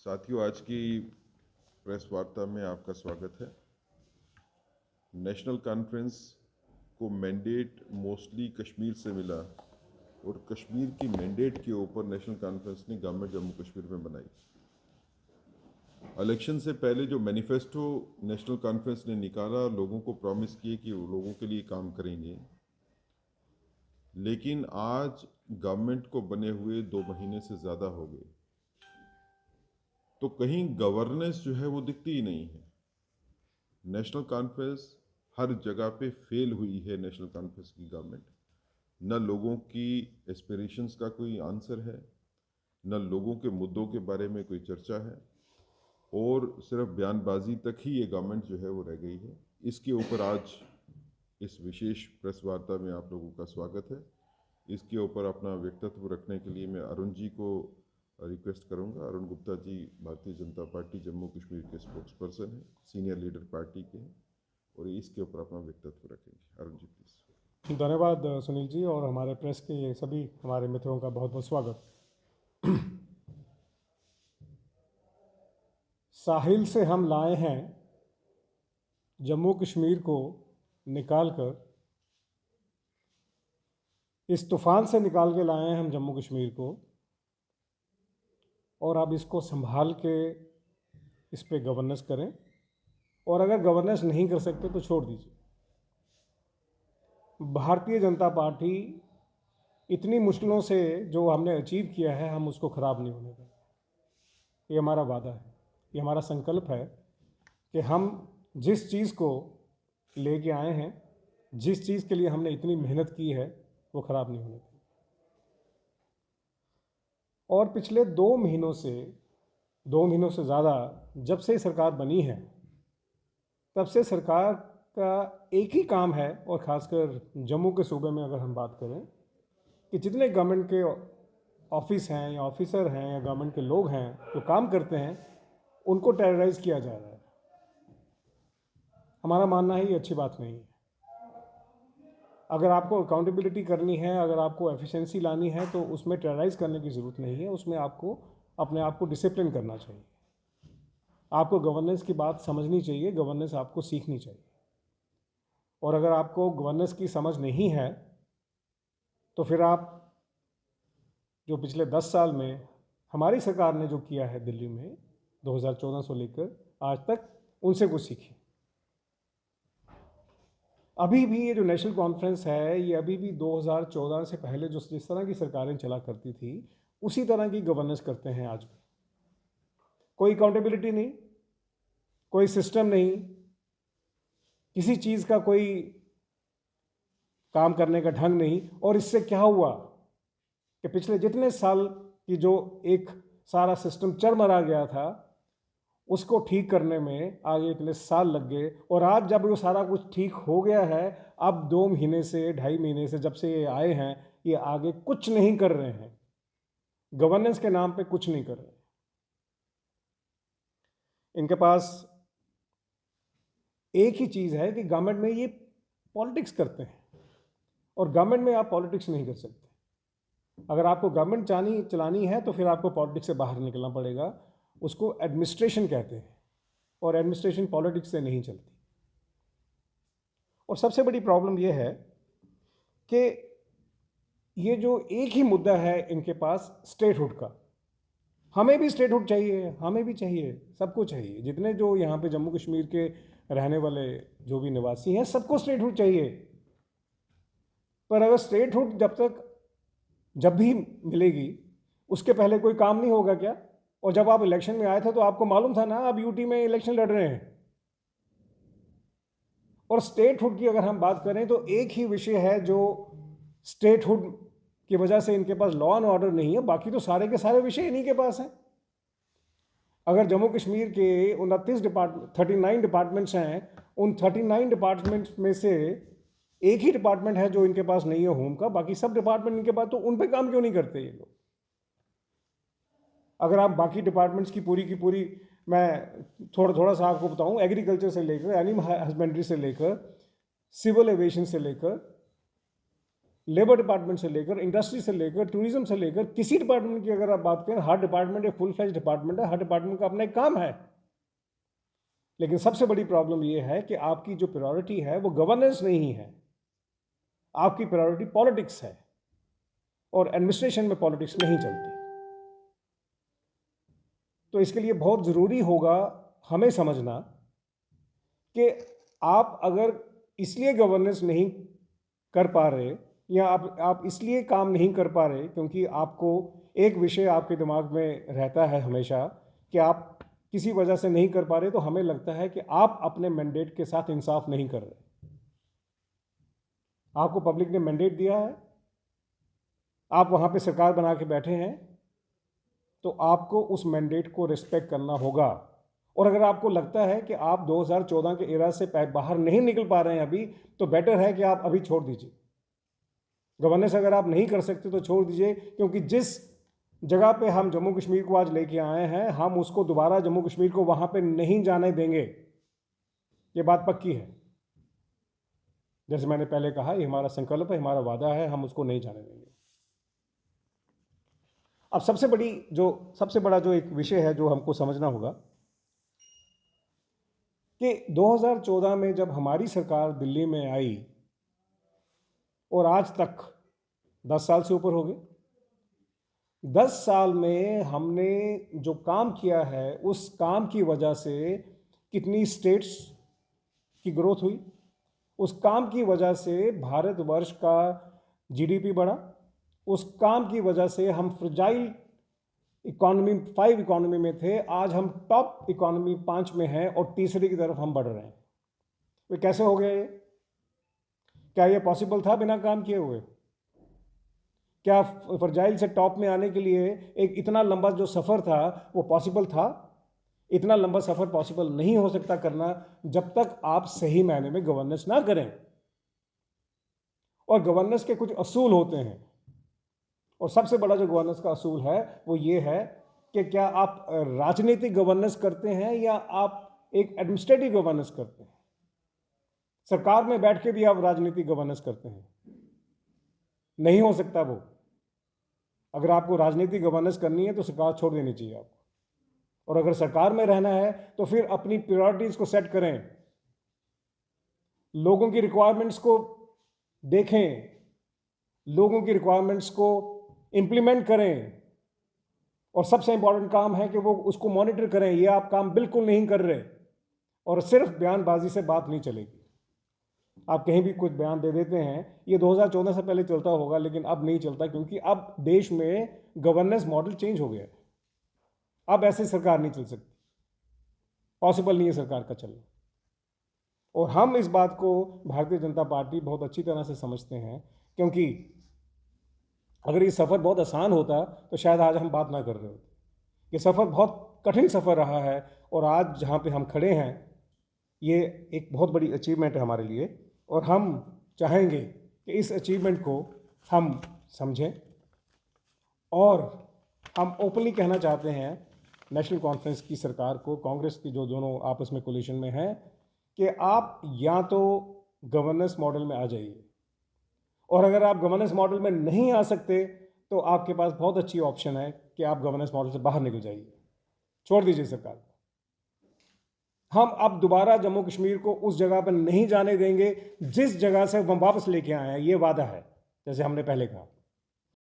साथियों, आज की प्रेस वार्ता में आपका स्वागत है। नेशनल कॉन्फ्रेंस को मैंडेट मोस्टली कश्मीर से मिला और कश्मीर की मैंडेट के ऊपर नेशनल कॉन्फ्रेंस ने गवर्नमेंट जम्मू कश्मीर में बनाई। इलेक्शन से पहले जो मैनिफेस्टो नेशनल कॉन्फ्रेंस ने निकाला, लोगों को प्रॉमिस किए कि वो लोगों के लिए काम करेंगे, लेकिन आज गवर्नमेंट को बने हुए 2 महीने से ज़्यादा हो गए, तो कहीं गवर्नेंस जो है वो दिखती ही नहीं है। नेशनल कॉन्फ्रेंस हर जगह पे फेल हुई है। नेशनल कॉन्फ्रेंस की गवर्नमेंट न लोगों की एस्पिरेशंस का कोई आंसर है, न लोगों के मुद्दों के बारे में कोई चर्चा है, और सिर्फ बयानबाजी तक ही ये गवर्नमेंट जो है वो रह गई है। इसके ऊपर आज इस विशेष प्रेस वार्ता में आप लोगों का स्वागत है। इसके ऊपर अपना व्यक्तित्व रखने के लिए मैं अरुण जी को रिक्वेस्ट करूंगा। अरुण गुप्ता जी भारतीय जनता पार्टी जम्मू कश्मीर के स्पोक्स पर्सन हैं, सीनियर लीडर पार्टी के हैं, और इसके ऊपर अपना व्यक्तित्व रखेंगे। अरुण जी प्लीज। धन्यवाद सुनील जी, और हमारे प्रेस के सभी हमारे मित्रों का बहुत बहुत स्वागत। साहिल से हम लाए हैं जम्मू कश्मीर को निकालकर, इस तूफान से निकाल के लाए हैं हम जम्मू कश्मीर को, और अब इसको संभाल के इस पे गवर्नेंस करें, और अगर गवर्नेंस नहीं कर सकते तो छोड़ दीजिए। भारतीय जनता पार्टी इतनी मुश्किलों से जो हमने अचीव किया है, हम उसको ख़राब नहीं होने देंगे। ये हमारा वादा है, ये हमारा संकल्प है कि हम जिस चीज़ को लेके आए हैं, जिस चीज़ के लिए हमने इतनी मेहनत की है, वो ख़राब नहीं होने देंगे। और पिछले 2 महीनों से ज़्यादा जब से सरकार बनी है, तब से सरकार का एक ही काम है, और ख़ासकर जम्मू के सूबे में अगर हम बात करें, कि जितने गवर्नमेंट के ऑफिस हैं या ऑफिसर हैं या गवर्नमेंट के लोग हैं जो काम करते हैं, उनको टेरराइज़ किया जा रहा है। हमारा मानना है ये अच्छी बात नहीं है। अगर आपको अकाउंटेबिलिटी करनी है, अगर आपको एफिशिएंसी लानी है, तो उसमें टेरराइज़ करने की ज़रूरत नहीं है। उसमें आपको अपने आप को डिसिप्लिन करना चाहिए। आपको गवर्नेंस की बात समझनी चाहिए, गवर्नेंस आपको सीखनी चाहिए। और अगर आपको गवर्नेंस की समझ नहीं है, तो फिर आप जो पिछले 10 साल में हमारी सरकार ने जो किया है दिल्ली में 2014 से लेकर आज तक, उनसे कुछ सीखिए। अभी भी ये जो नेशनल कॉन्फ्रेंस है, ये अभी भी 2014 से पहले जो जिस तरह की सरकारें चला करती थी, उसी तरह की गवर्नेंस करते हैं आज भी। कोई अकाउंटेबिलिटी नहीं, कोई सिस्टम नहीं, किसी चीज़ का कोई काम करने का ढंग नहीं। और इससे क्या हुआ कि पिछले जितने साल की जो एक सारा सिस्टम चरमरा गया था, उसको ठीक करने में आगे इतने साल लग गए। और आज जब वो सारा कुछ ठीक हो गया है, अब 2 महीने से 2.5 महीने से जब से ये आए हैं, ये आगे कुछ नहीं कर रहे हैं, गवर्नेंस के नाम पे कुछ नहीं कर रहे हैं। इनके पास एक ही चीज़ है कि गवर्नमेंट में ये पॉलिटिक्स करते हैं, और गवर्नमेंट में आप पॉलिटिक्स नहीं कर सकते। अगर आपको गवर्नमेंट चलानी है, तो फिर आपको पॉलिटिक्स से बाहर निकलना पड़ेगा। उसको एडमिनिस्ट्रेशन कहते हैं, और एडमिनिस्ट्रेशन पॉलिटिक्स से नहीं चलती। और सबसे बड़ी प्रॉब्लम यह है कि ये जो एक ही मुद्दा है इनके पास, स्टेटहुड का। हमें भी स्टेटहुड चाहिए, हमें भी चाहिए, सबको चाहिए। जितने जो यहाँ पे जम्मू कश्मीर के रहने वाले जो भी निवासी हैं, सबको स्टेटहुड चाहिए। पर अगर स्टेटहुड जब भी मिलेगी, उसके पहले कोई काम नहीं होगा क्या? और जब आप इलेक्शन में आए थे, तो आपको मालूम था ना आप यूटी में इलेक्शन लड़ रहे हैं। और स्टेटहुड की अगर हम बात करें, तो एक ही विषय है जो स्टेटहुड की वजह से इनके पास लॉ एंड ऑर्डर नहीं है, बाकी तो सारे के सारे विषय इन्हीं के पास हैं। अगर जम्मू कश्मीर के 39 डिपार्टमेंट्स हैं, उन 39 डिपार्टमेंट्स में से एक ही डिपार्टमेंट है जो इनके पास नहीं है, होम का। बाकी सब डिपार्टमेंट इनके पास, तो उन पे काम क्यों नहीं करते ये लोग? अगर आप बाकी डिपार्टमेंट्स की पूरी मैं थोड़ा सा आपको बताऊं, एग्रीकल्चर से लेकर, एनिमल हस्बेंड्री से लेकर, सिविल एविएशन से लेकर, लेबर डिपार्टमेंट से लेकर, इंडस्ट्री से लेकर, टूरिज्म से लेकर, किसी डिपार्टमेंट की अगर आप बात करें, हर डिपार्टमेंट एक फुल फ्लेज डिपार्टमेंट है, हर डिपार्टमेंट का अपना एक काम है। लेकिन सबसे बड़ी प्रॉब्लम यह है कि आपकी जो प्रायोरिटी है वो गवर्नेंस नहीं है, आपकी प्रायोरिटी पॉलिटिक्स है, और एडमिनिस्ट्रेशन में पॉलिटिक्स नहीं चलती। तो इसके लिए बहुत ज़रूरी होगा हमें समझना कि आप अगर इसलिए गवर्नेंस नहीं कर पा रहे, या आप इसलिए काम नहीं कर पा रहे क्योंकि आपको एक विषय आपके दिमाग में रहता है हमेशा कि आप किसी वजह से नहीं कर पा रहे, तो हमें लगता है कि आप अपने मैंडेट के साथ इंसाफ नहीं कर रहे। आपको पब्लिक ने मैंडेट दिया है, आप वहाँ पे सरकार बना के बैठे हैं, तो आपको उस मैंडेट को रिस्पेक्ट करना होगा। और अगर आपको लगता है कि आप 2014 के एरा से बाहर नहीं निकल पा रहे हैं अभी, तो बेटर है कि आप अभी छोड़ दीजिए गवर्नेंस। अगर आप नहीं कर सकते तो छोड़ दीजिए, क्योंकि जिस जगह पे हम जम्मू कश्मीर को आज लेके आए हैं, हम उसको दोबारा जम्मू कश्मीर को वहाँ पे नहीं जाने देंगे, ये बात पक्की है। जैसे मैंने पहले कहा, ये हमारा संकल्प है, हमारा वादा है, हम उसको नहीं जाने देंगे। अब सबसे बड़ा जो एक विषय है जो हमको समझना होगा कि 2014 में जब हमारी सरकार दिल्ली में आई और आज तक 10 साल से ऊपर हो गए, 10 साल में हमने जो काम किया है, उस काम की वजह से कितनी स्टेट्स की ग्रोथ हुई, उस काम की वजह से भारतवर्ष का जीडीपी बढ़ा, उस काम की वजह से हम फ्रजाइल इकोनॉमी 5 इकोनॉमी में थे, आज हम टॉप इकोनॉमी 5 में हैं और तीसरे की तरफ हम बढ़ रहे हैं। वे कैसे हो गए? क्या ये पॉसिबल था बिना काम किए हुए? क्या फ्रजाइल से टॉप में आने के लिए एक इतना लंबा जो सफ़र था वो पॉसिबल था? इतना लंबा सफ़र पॉसिबल नहीं हो सकता करना जब तक आप सही मायने में गवर्नेंस ना करें। और गवर्नेंस के कुछ असूल होते हैं, और सबसे बड़ा जो गवर्नेंस का असूल है वो ये है कि क्या आप राजनीतिक गवर्नेंस करते हैं या आप एक एडमिनिस्ट्रेटिव गवर्नेंस करते हैं। सरकार में बैठ के भी आप राजनीतिक गवर्नेंस करते हैं, नहीं हो सकता वो। अगर आपको राजनीतिक गवर्नेंस करनी है तो सरकार छोड़ देनी चाहिए आपको, और अगर सरकार में रहना है तो फिर अपनी प्रायोरिटीज़ को सेट करें, लोगों की रिक्वायरमेंट्स को देखें, लोगों की रिक्वायरमेंट्स को इम्प्लीमेंट करें, और सबसे इंपॉर्टेंट काम है कि वो उसको मॉनिटर करें। ये आप काम बिल्कुल नहीं कर रहे, और सिर्फ बयानबाजी से बात नहीं चलेगी। आप कहीं भी कुछ बयान दे देते हैं, ये 2014 से पहले चलता होगा लेकिन अब नहीं चलता, क्योंकि अब देश में गवर्नेंस मॉडल चेंज हो गया है। अब ऐसे सरकार नहीं चल सकती, पॉसिबल नहीं है सरकार का चलना। और हम इस बात को भारतीय जनता पार्टी बहुत अच्छी तरह से समझते हैं, क्योंकि अगर ये सफ़र बहुत आसान होता तो शायद आज हम बात ना कर रहे होते। ये सफ़र बहुत कठिन सफ़र रहा है, और आज जहाँ पे हम खड़े हैं ये एक बहुत बड़ी अचीवमेंट है हमारे लिए, और हम चाहेंगे कि इस अचीवमेंट को हम समझें। और हम ओपनली कहना चाहते हैं नेशनल कॉन्फ्रेंस की सरकार को, कांग्रेस की जो दोनों आपस में कोलिशन में हैं, कि आप या तो गवर्नेंस मॉडल में आ जाइए, और अगर आप गवर्नेंस मॉडल में नहीं आ सकते तो आपके पास बहुत अच्छी ऑप्शन है कि आप गवर्नेंस मॉडल से बाहर निकल जाइए, छोड़ दीजिए सरकार को। हम अब दोबारा जम्मू कश्मीर को उस जगह पर नहीं जाने देंगे जिस जगह से हम वापस लेके आए हैं, ये वादा है, जैसे हमने पहले कहा।